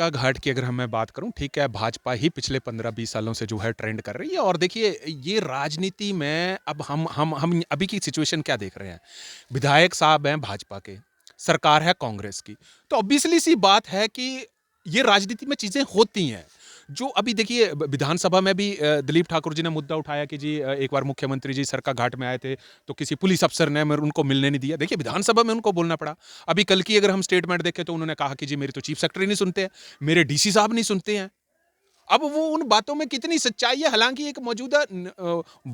सरका घाट की अगर मैं बात करूं, ठीक है, भाजपा ही पिछले 15-20 सालों से जो है ट्रेंड कर रही है। और देखिए, ये राजनीति में अब हम अभी की सिचुएशन क्या देख रहे हैं। विधायक साहब हैं भाजपा के, सरकार है कांग्रेस की। तो ऑब्वियसली सी बात है कि ये राजनीति में चीजें होती हैं। जो अभी देखिए, विधानसभा में भी दिलीप ठाकुर जी ने मुद्दा उठाया कि जी एक बार मुख्यमंत्री जी सरका घाट में आए थे, तो किसी पुलिस अफसर ने उनको मिलने नहीं दिया। देखिए, विधानसभा में उनको बोलना पड़ा। अभी कल की अगर हम स्टेटमेंट देखें तो उन्होंने कहा कि जी मेरे तो चीफ सेक्रेटरी नहीं सुनते हैं, मेरे डीसी साहब नहीं सुनते हैं। अब वो उन बातों में कितनी सच्चाई है, हालांकि एक मौजूदा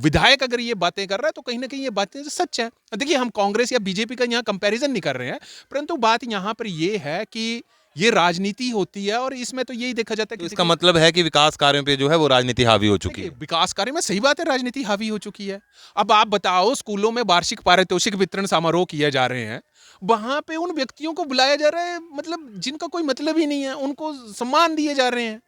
विधायक अगर ये बातें कर रहा है तो कहीं ना कहीं ये बातें सच है। देखिए, हम कांग्रेस या बीजेपी का यहाँ कंपैरिजन नहीं कर रहे हैं, परंतु बात यहाँ पर ये है कि ये राजनीति होती है और इसमें तो यही देखा जाता है तो कि इसका देखिए, मतलब है कि विकास कार्यों पे जो है वो राजनीति हावी हो चुकी देखिए, है। विकास कार्य में सही बात है, राजनीति हावी हो चुकी है। अब आप बताओ, स्कूलों में वार्षिक पारितोषिक वितरण समारोह किए जा रहे हैं, वहां पे उन व्यक्तियों को बुलाया जा रहा है, मतलब जिनका कोई मतलब ही नहीं है, उनको सम्मान दिए जा रहे हैं।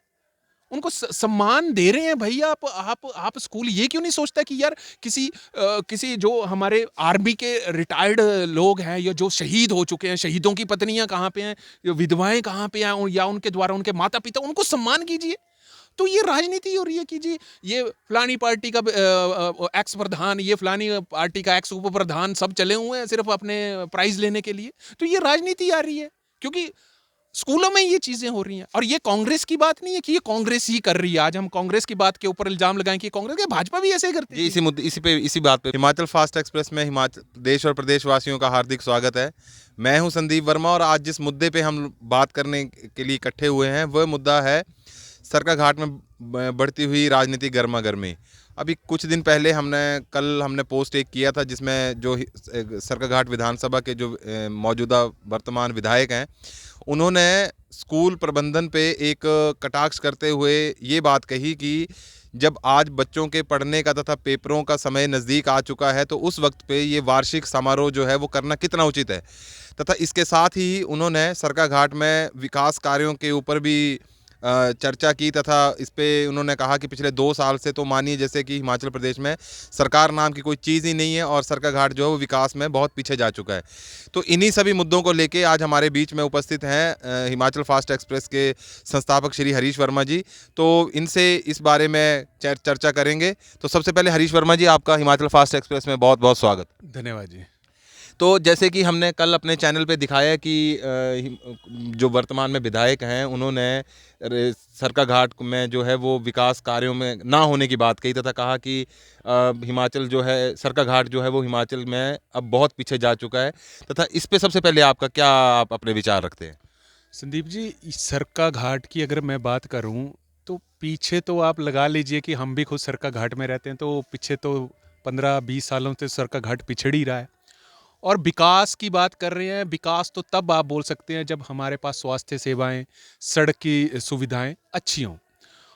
उनको सम्मान दे रहे हैं भैया। आप स्कूल ये क्यों नहीं सोचता कि यार किसी जो हमारे आर्मी के रिटायर्ड लोग हैं या जो शहीद हो चुके हैं, शहीदों की पत्नियां कहाँ पे हैं, विधवाएं कहाँ पे हैं, या उनके द्वारा उनके माता पिता, उनको सम्मान कीजिए। तो ये राजनीति हो रही है कि जी ये फलानी पार्टी का एक्स प्रधान, ये फलानी पार्टी का एक्स उप प्रधान, सब चले हुए हैं सिर्फ अपने प्राइज लेने के लिए। तो ये राजनीति आ रही है, क्योंकि स्कूलों में ये चीजें हो रही हैं। और ये कांग्रेस की बात नहीं है कि ये कांग्रेस ही कर रही है। आज हम कांग्रेस की बात के ऊपर इल्जाम लगाएं कि कांग्रेस के, भाजपा भी ऐसे ही करती जी, थी। इसी मुद्दे इसी बात पे हिमाचल फास्ट एक्सप्रेस में हिमाचल देश और प्रदेश वासियों का हार्दिक स्वागत है। मैं हूं संदीप वर्मा और आज जिस मुद्दे पे हम बात करने के लिए इकट्ठे हुए हैं वह मुद्दा है सरका घाट में बढ़ती हुई राजनीतिक गर्मा गर्मी। अभी कुछ दिन पहले कल हमने पोस्ट एक किया था जिसमें जो सरका घाट विधानसभा के जो मौजूदा वर्तमान विधायक हैं, उन्होंने स्कूल प्रबंधन पे एक कटाक्ष करते हुए ये बात कही कि जब आज बच्चों के पढ़ने का तथा पेपरों का समय नज़दीक आ चुका है तो उस वक्त पे ये वार्षिक समारोह जो है वो करना कितना उचित है। तथा इसके साथ ही उन्होंने सरका घाट में विकास कार्यों के ऊपर भी चर्चा की तथा इस पे उन्होंने कहा कि पिछले 2 साल से तो मानिए जैसे कि हिमाचल प्रदेश में सरकार नाम की कोई चीज़ ही नहीं है और सरका घाट जो है वो विकास में बहुत पीछे जा चुका है। तो इन्हीं सभी मुद्दों को लेके आज हमारे बीच में उपस्थित हैं हिमाचल फास्ट एक्सप्रेस के संस्थापक श्री हरीश वर्मा जी। तो इनसे इस बारे में चर्चा करेंगे। तो सबसे पहले हरीश वर्मा जी, आपका हिमाचल फास्ट एक्सप्रेस में बहुत बहुत स्वागत। धन्यवाद जी। तो जैसे कि हमने कल अपने चैनल पे दिखाया कि जो वर्तमान में विधायक हैं उन्होंने सरका घाट में जो है वो विकास कार्यों में ना होने की बात कही तथा कहा कि हिमाचल जो है, सरका घाट जो है वो हिमाचल में अब बहुत पीछे जा चुका है। तथा इस पे सबसे पहले आपका क्या, आप अपने विचार रखते हैं? संदीप जी, इस सरका घाट की अगर मैं बात करूं तो पीछे तो आप लगा लीजिए कि हम भी खुद सरका घाट में रहते हैं, तो पीछे तो 15-20 सालों से सरका घाट पिछड़ ही रहा है। और विकास की बात कर रहे हैं, विकास तो तब आप बोल सकते हैं जब हमारे पास स्वास्थ्य सेवाएं, सड़क की सुविधाएं अच्छी हों।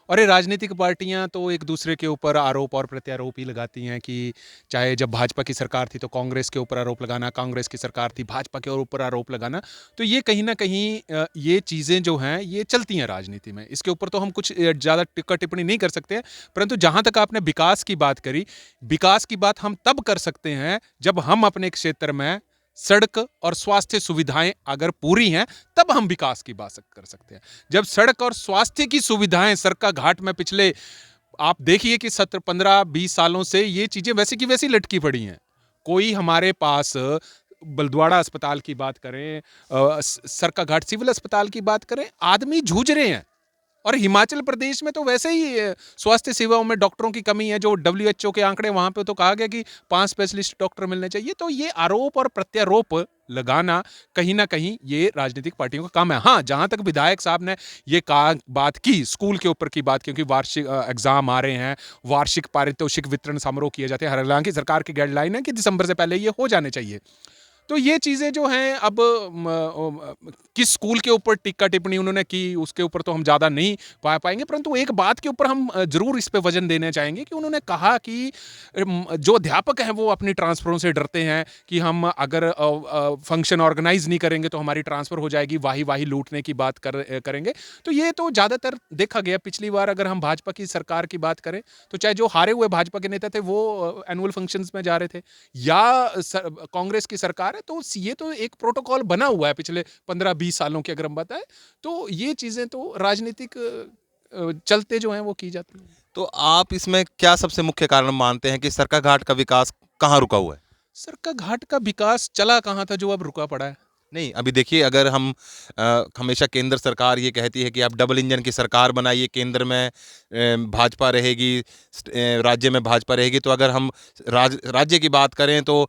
और ये राजनीतिक पार्टियां तो एक दूसरे के ऊपर आरोप और प्रत्यारोप ही लगाती हैं कि चाहे जब भाजपा की सरकार थी तो कांग्रेस के ऊपर आरोप लगाना, कांग्रेस की सरकार थी भाजपा के ऊपर आरोप लगाना। तो ये कहीं ना कहीं ये चीज़ें जो हैं ये चलती हैं राजनीति में। इसके ऊपर तो हम कुछ ज़्यादा टिक्का टिप्पणी नहीं कर सकते हैं। परंतु जहाँ तक आपने विकास की बात करी, विकास की बात हम तब कर सकते हैं जब हम अपने क्षेत्र में सड़क और स्वास्थ्य सुविधाएं अगर पूरी हैं, तब हम विकास की बात कर सकते हैं। जब सड़क और स्वास्थ्य की सुविधाएं सरका घाट में पिछले, आप देखिए कि 17-15-20 सालों से ये चीजें वैसी की वैसी लटकी पड़ी हैं। कोई हमारे पास बलद्वाड़ा अस्पताल की बात करें, सरका घाट सिविल अस्पताल की बात करें, आदमी जूझ रहे हैं। और हिमाचल प्रदेश में तो वैसे ही स्वास्थ्य सेवाओं में डॉक्टरों की कमी है। जो WHO के आंकड़े, वहां पे तो कहा गया कि 5 स्पेशलिस्ट डॉक्टर मिलने चाहिए। तो ये आरोप और प्रत्यारोप लगाना कहीं ना कहीं ये राजनीतिक पार्टियों का काम है। हाँ, जहां तक विधायक साहब ने ये बात की, स्कूल के ऊपर की बात, क्योंकि वार्षिक एग्जाम आ रहे हैं, वार्षिक पारितोषिक वितरण समारोह किए जाते हैं, हालांकि सरकार की गाइडलाइन है कि दिसंबर से पहले ये हो जाने चाहिए। तो ये चीज़ें जो हैं, अब किस स्कूल के ऊपर टिक्का टिप्पणी उन्होंने की उसके ऊपर तो हम ज़्यादा नहीं पा पाएंगे, परंतु एक बात के ऊपर हम ज़रूर इस पे वजन देना चाहेंगे कि उन्होंने कहा कि जो अध्यापक हैं वो अपनी ट्रांसफरों से डरते हैं कि हम अगर फंक्शन ऑर्गेनाइज नहीं करेंगे तो हमारी ट्रांसफ़र हो जाएगी, वाही वाही लूटने की बात करेंगे। तो ये तो ज़्यादातर देखा गया। पिछली बार अगर हम भाजपा की सरकार की बात करें तो चाहे जो हारे हुए भाजपा के नेता थे वो एनुअल फंक्शंस में जा रहे थे, या कांग्रेस की सरकार सरकार है, तो ये तो एक प्रोटोकॉल बना हुआ है पिछले 15-20 सालों की अगर हम बताएं, तो ये चीज़ें तो राजनीतिक चलते जो हैं वो की जाती हैं। तो आप इसमें क्या सबसे मुख्य कारण मानते हैं कि सरकाघाट का विकास कहाँ रुका हुआ है? सरकाघाट का विकास चला कहाँ था जो अब रुका पड़ा है? नहीं, अभी देखिए, अगर हम हमेशा केंद्र सरकार ये कहती है कि आप डबल इंजन की सरकार बनाइए, केंद्र में भाजपा रहेगी, राज्य में भाजपा रहेगी, तो अगर हम राज्य की बात करें तो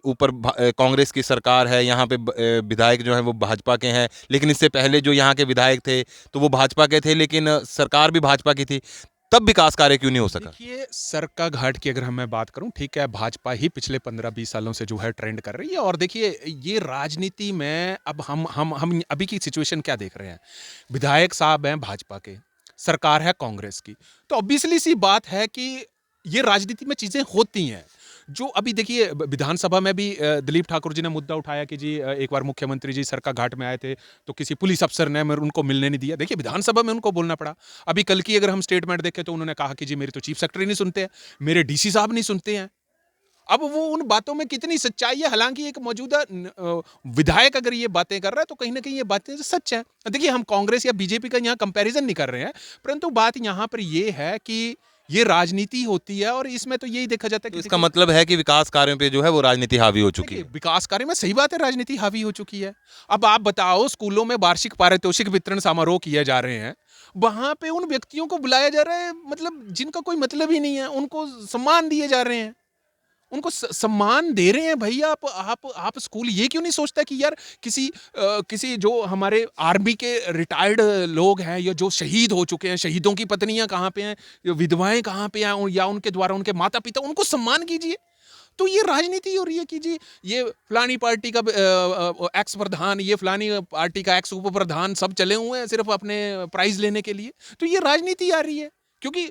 ऊपर कांग्रेस की सरकार है, यहाँ पे विधायक जो हैं वो भाजपा के हैं, लेकिन इससे पहले जो यहाँ के विधायक थे तो वो भाजपा के थे, लेकिन सरकार भी भाजपा की थी। तब विकास कार्य क्यों नहीं हो सका? देखिए, सरकाघाट की अगर मैं बात करूं, ठीक है, भाजपा ही पिछले 15-20 सालों से जो है ट्रेंड कर रही है। और देखिए, ये राजनीति में अब हम अभी की सिचुएशन क्या देख रहे हैं? विधायक साहब हैं भाजपा के, सरकार है कांग्रेस की, तो ऑब्वियसली सी बात है कि ये राजनीति में चीजें होती हैं। जो अभी देखिए, विधानसभा में भी दिलीप ठाकुर जी ने मुद्दा उठाया कि जी एक बार मुख्यमंत्री जी सरकाघाट में आए थे, तो किसी पुलिस अफसर ने उनको मिलने नहीं दिया। देखिए, विधानसभा में उनको बोलना पड़ा। अभी कल की अगर हम स्टेटमेंट देखें तो उन्होंने कहा कि जी मेरे तो चीफ सेक्रेटरी नहीं सुनते हैं, मेरे डीसी साहब नहीं सुनते हैं। अब वो उन बातों में कितनी सच्चाई है, हालांकि एक मौजूदा विधायक अगर ये बातें कर रहा है तो कहीं ना कहीं ये बातें सच है। देखिए, हम कांग्रेस या बीजेपी का यहाँ कंपैरिजन नहीं कर रहे हैं, परंतु बात यहाँ पर ये है कि ये राजनीति होती है और इसमें तो यही देखा जाता है तो कि इसका मतलब है कि विकास कार्यों पे जो है वो राजनीति हावी हो चुकी देखिए, है। विकास कार्य में सही बात है, राजनीति हावी हो चुकी है। अब आप बताओ, स्कूलों में वार्षिक पारितोषिक वितरण समारोह किए जा रहे हैं, वहां पे उन व्यक्तियों को बुलाया जा रहा है, मतलब जिनका कोई मतलब ही नहीं है, उनको सम्मान दिए जा रहे हैं, उनको सम्मान दे रहे हैं। भैया, आप स्कूल ये क्यों नहीं सोचता कि यार किसी जो हमारे आर्मी के रिटायर्ड लोग हैं या जो शहीद हो चुके हैं, शहीदों की पत्नियां कहाँ पे हैं, विधवाएं कहाँ पे हैं, या उनके द्वारा उनके माता पिता, उनको सम्मान कीजिए। तो ये राजनीति हो रही है कि जी ये फलानी पार्टी का एक्स प्रधान, ये फलानी पार्टी का एक्स उप प्रधान, सब चले हुए हैं सिर्फ अपने प्राइज लेने के लिए। तो ये राजनीति आ रही है, क्योंकि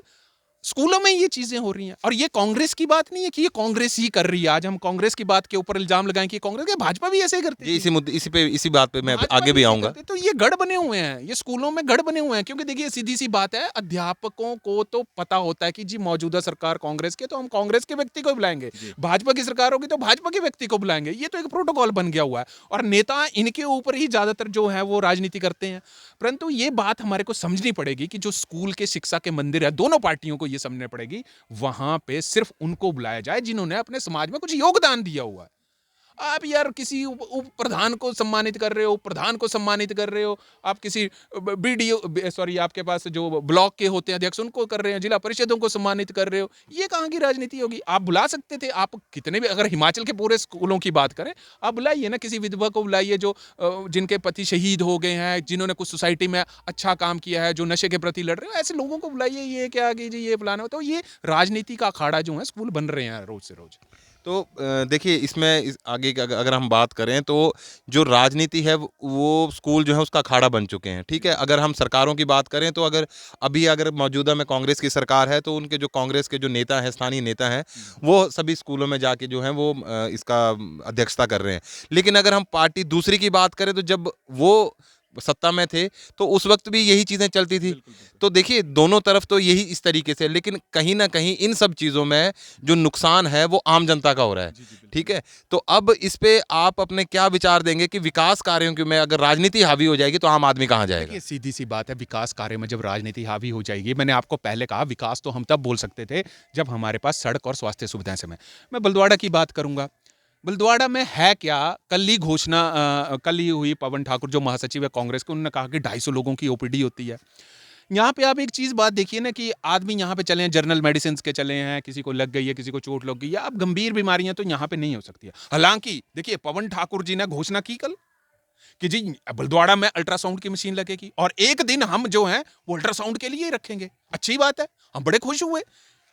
स्कूलों में ये चीजें हो रही हैं। और ये कांग्रेस की बात नहीं है कि ये कांग्रेस ही कर रही है। आज हम कांग्रेस की बात के ऊपर इल्जाम लगाएं कि कांग्रेस के, भाजपा भी ऐसे ही करती जी, थी, इसी मुद्दे इसी बात पे मैं भाजपा आगे भी ऐसे आऊंगा। करती। तो ये गढ़ बने हुए हैं, ये स्कूलों में गढ़ बने हुए हैं। क्योंकि देखिए, सीधी सी बात है, अध्यापकों को तो पता होता है कि जी मौजूदा सरकार कांग्रेस के, तो हम कांग्रेस के व्यक्ति को बुलाएंगे, भाजपा की सरकार होगी तो भाजपा के व्यक्ति को बुलाएंगे। ये तो एक प्रोटोकॉल बन गया हुआ है और नेता इनके ऊपर ही ज्यादातर जो है वो राजनीति करते हैं। परंतु ये बात हमारे को समझनी पड़ेगी कि जो स्कूल के शिक्षा के मंदिर है, दोनों पार्टियों को ये समझनी पड़ेगी, वहां पे सिर्फ उनको बुलाया जाए जिन्होंने अपने समाज में कुछ योगदान दिया हुआ है। आप यार किसी उप प्रधान को सम्मानित कर रहे हो, प्रधान को सम्मानित कर रहे हो, आप किसी बीडीओ सॉरी आपके पास जो ब्लॉक के होते हैं अध्यक्ष, उनको कर रहे हैं, जिला परिषदों को सम्मानित कर रहे हो। ये कहाँ की राजनीति होगी? आप बुला सकते थे, आप कितने भी, अगर हिमाचल के पूरे स्कूलों की बात करें, आप बुलाइए ना, किसी विधवा को बुलाइए जो जिनके पति शहीद हो गए हैं, जिन्होंने कुछ सोसाइटी में अच्छा काम किया है, जो नशे के प्रति लड़ रहे हो, ऐसे लोगों को बुलाइए। ये क्या कि जी ये फलाना, तो ये राजनीति का अखाड़ा जो है स्कूल बन रहे हैं रोज से रोज। तो देखिए, इसमें आगे की अगर हम बात करें तो जो राजनीति है वो स्कूल जो है उसका अखाड़ा बन चुके हैं। ठीक है, अगर हम सरकारों की बात करें तो अगर मौजूदा में कांग्रेस की सरकार है तो उनके जो कांग्रेस के जो नेता हैं, स्थानीय नेता हैं, वो सभी स्कूलों में जाके जो है वो इसका अध्यक्षता कर रहे हैं। लेकिन अगर हम पार्टी दूसरी की बात करें तो जब वो सत्ता में थे तो उस वक्त भी यही चीज़ें चलती थी। तो देखिए, दोनों तरफ तो यही इस तरीके से, लेकिन कहीं ना कहीं इन सब चीज़ों में जो नुकसान है वो आम जनता का हो रहा है। ठीक है, तो अब इस पे आप अपने क्या विचार देंगे कि विकास कार्यों की में अगर राजनीति हावी हो जाएगी तो आम आदमी कहाँ जाएगा? ये सीधी सी बात है, विकास कार्य में जब राजनीति हावी हो जाएगी, मैंने आपको पहले कहा, विकास तो हम तब बोल सकते थे जब हमारे पास सड़क और स्वास्थ्य सुविधाएं समय। मैं बलद्वाड़ा की बात करूंगा। बलद्वाड़ा में है क्या, कल ही हुई, पवन ठाकुर जो महासचिव है कांग्रेस के, उन्होंने कहा कि 250 लोगों की ओपीडी होती है। यहाँ पे आप एक चीज बात देखिए ना कि आदमी यहाँ पे चले हैं, जर्नल मेडिसिन के चले हैं, किसी को लग गई है, किसी को चोट लग गई है, अब गंभीर बीमारियां तो यहाँ पे नहीं हो सकती है। हालांकि देखिए, पवन ठाकुर जी ने घोषणा की कल कि जी बलद्वाड़ा में अल्ट्रासाउंड की मशीन लगेगी और एक दिन हम जो है वो अल्ट्रासाउंड के लिए ही रखेंगे। अच्छी बात है, हम बड़े खुश हुए।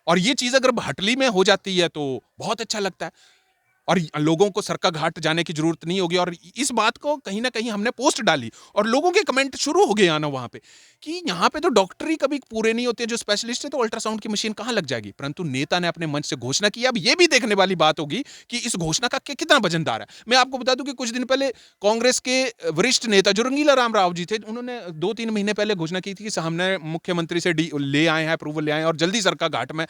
और ये चीज अगर भटली में हो जाती है तो बहुत अच्छा लगता है और लोगों को सरकाघाट जाने की जरूरत नहीं होगी। और इस बात को कहीं ना कहीं हमने पोस्ट डाली और लोगों के कमेंट शुरू हो गए आना वहां पे कि यहाँ पे तो डॉक्टर ही कभी पूरे नहीं होते, जो स्पेशलिस्ट है, तो अल्ट्रासाउंड की मशीन कहाँ लग जाएगी। परंतु नेता ने अपने मंच से घोषणा की। अब ये भी देखने वाली बात होगी कि इस घोषणा का कितना वजनदार है। मैं आपको बता दूं कि कुछ दिन पहले कांग्रेस के वरिष्ठ नेता जो रंगीला राम राव जी थे, उन्होंने 2-3 महीने पहले घोषणा की थी कि हमने मुख्यमंत्री से ले आए हैं, अप्रूवल ले आए हैं और जल्दी सरकाघाट में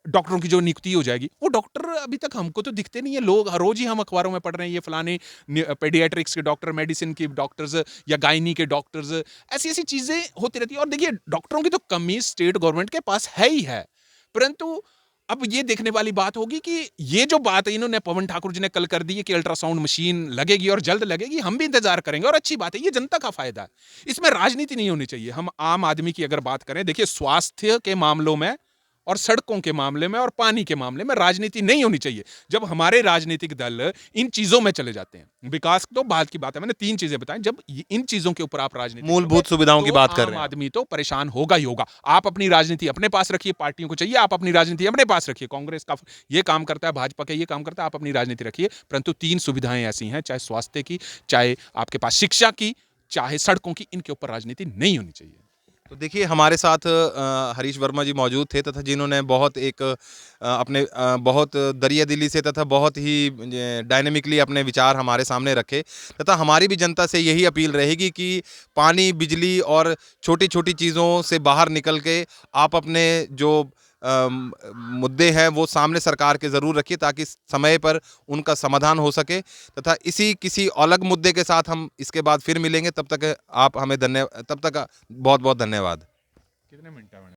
डॉक्टरों की जो नियुक्ति हो जाएगी, वो डॉक्टर अभी तक हमको तो दिखते नहीं है। लोग रोज ही हम अखबारों में पढ़ रहे हैं ये फलाने पेडियाट्रिक्स के डॉक्टर, मेडिसिन के डॉक्टर्स या गायनी के डॉक्टर्स, ऐसी ऐसी चीजें होती रहती है। और देखिए डॉक्टरों की तो कमी स्टेट गवर्नमेंट के पास है ही है, परंतु अब ये देखने वाली बात होगी कि ये जो बात है इन्होंने पवन ठाकुर जी ने कल कर दी है कि अल्ट्रासाउंड मशीन लगेगी और जल्द लगेगी, हम भी इंतजार करेंगे और अच्छी बात है, ये जनता का फायदा है, इसमें राजनीति नहीं होनी चाहिए। हम आम आदमी की अगर बात करें, देखिए स्वास्थ्य के मामलों में और सड़कों के मामले में और पानी के मामले में राजनीति नहीं होनी चाहिए। जब हमारे राजनीतिक दल इन चीजों में चले जाते हैं, विकास तो बात की बात है, मैंने 3 चीजें बताई, जब इन चीजों के ऊपर आप राजनीति मूलभूत सुविधाओं की तो बात कर आम रहे हैं। आदमी तो परेशान होगा ही होगा। आप अपनी राजनीति अपने पास रखिए, पार्टियों को चाहिए आप अपनी राजनीति अपने पास रखिए, कांग्रेस का ये काम करता है, भाजपा का ये काम करता है, आप अपनी राजनीति रखिए, परंतु 3 सुविधाएं ऐसी हैं, चाहे स्वास्थ्य की, चाहे आपके पास शिक्षा की, चाहे सड़कों की, इनके ऊपर राजनीति नहीं होनी चाहिए। तो देखिए हमारे साथ हरीश वर्मा जी मौजूद थे तथा जिन्होंने बहुत एक अपने बहुत दरिया दिली से तथा बहुत ही डायनेमिकली अपने विचार हमारे सामने रखे, तथा हमारी भी जनता से यही अपील रहेगी कि पानी, बिजली और छोटी छोटी चीज़ों से बाहर निकल के आप अपने जो मुद्दे हैं वो सामने सरकार के ज़रूर रखिए ताकि समय पर उनका समाधान हो सके। तथा इसी किसी अलग मुद्दे के साथ हम इसके बाद फिर मिलेंगे, तब तक आप हमें तब तक बहुत बहुत धन्यवाद। कितने मिनट है?